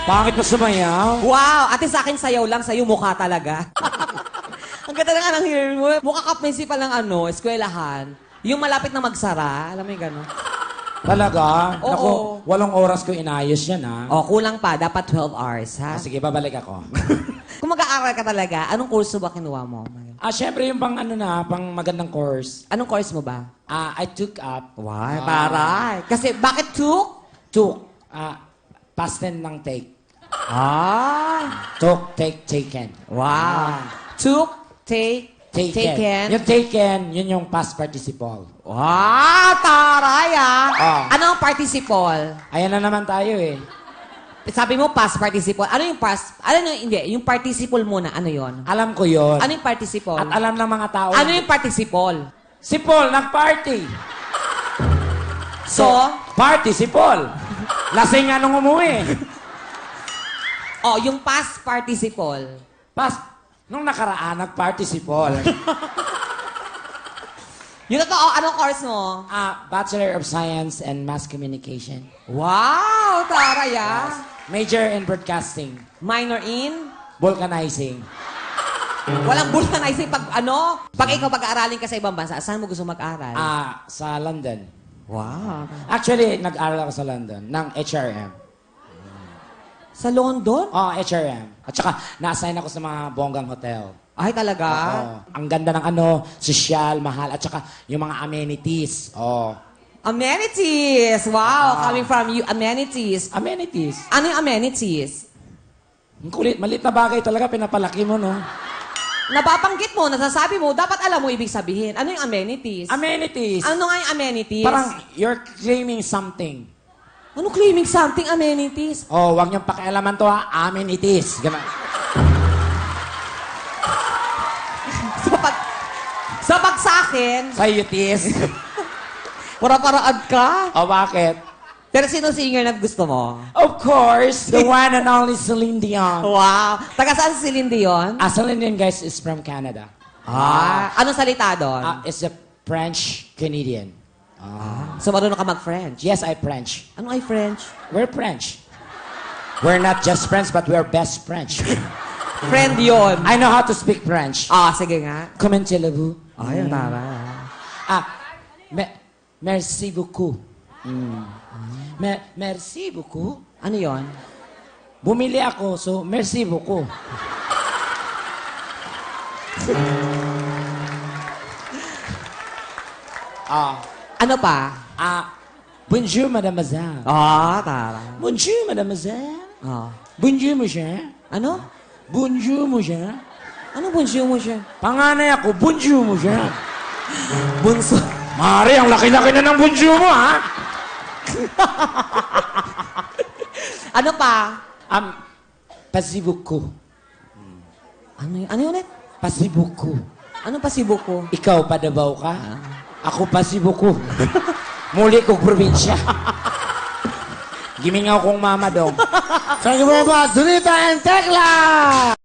Pangit mo sumayaw. Wow! Ate, sa akin sayaw lang, sa'yo mukha talaga. Ang ganda na nga ng hair mo. Mukha ka principal ng eskwelahan. Yung malapit na magsara. Alam mo yung gano'n? Talaga? Oo. Naku, 8 oras ko inayos yan, ha? O, kulang pa. Dapat 12 hours, ha? Sige, babalik ako. Kung mag-aaral ka talaga, anong kurso ba kinuha mo? Syempre yung pang pang magandang course. Anong course mo ba? I took up. Why? Paray. Kasi, bakit took? Took. Past tense ng take. Took, take, taken. Wow. Took, take, taken. Yung taken, yun yung past participle. Wow, taray Ah. Ano ang participle? Ayan na naman tayo eh. Sabi mo past participle. Ano yung past? Ano yung, hindi, yung participle muna. Ano yon? Alam ko yun. Ano yung participle? At alam ng mga tao. Ano yung participle? Si Paul, nag-party. So? Party si Paul. Lasing nga nung umuwi. Oh, yung past participle. Nung nakaraan, nag-party si Paul. Yung totoo, anong course mo? Bachelor of Science and Mass Communication. Wow, taray Major in Broadcasting. Minor in? Vulcanizing. Walang vulcanizing pag pag ikaw pag-aaralin ka sa ibang bansa, saan mo gusto mag-aral? Sa London. Wow. Actually, nag-aral ako sa London ng HRM. Sa London? HRM. At saka, na-assign ako sa mga bonggang hotel. Ay, talaga? Ang ganda ng sosyal, mahal, at saka yung mga amenities. Amenities! Wow, coming from you, amenities. Amenities. Ano yung amenities? Ang kulit, maliit na bagay talaga, pinapalaki mo, no? Napapanggit mo, nasasabi mo, dapat alam mo ibig sabihin. Ano yung amenities? Amenities. Ano nga yung amenities? Parang you're claiming something. Ano claiming something amenities? Wag niyong pakialaman to, ha? Amenities. Ganun. Sa akin, Sa yutis. para-paraad ka. Bakit? Pero sino singer na gusto mo? Of course, the one and only Celine Dion. Wow. Taga saan si Celine Dion? Celine Dion, guys, is from Canada. Anong salita doon? It's a French-Canadian. So marunong ka mag-French? Yes, I French. Ano ay French? We're French. We're not just friends, but we're best French. Friend yon. I know how to speak French. Sige nga. Comment vous? Ay, ang tara. Merci beaucoup. Merci beaucoup. Ano yon? Bumili ako, so merci beaucoup. Ano pa? Bonjour, mademoiselle. Tara. Bonjour, mademoiselle. Bonjour Bonjour, monsieur. Ano? Bonjour, monsieur. Ano bonjour mo siya? Panganay ako, bonjour, monsieur. Bunso. Mari, ang laki-laki na ng bonjour mo, ha? Ano pa? Merci beaucoup. Ano yun ulit? Merci beaucoup. Anong pasibuko? Ikaw, padabaw ka? Ako, merci beaucoup. Muli kong probinsya. Gimingaw kong mama dong. Thank you very much, Donita and Tekla!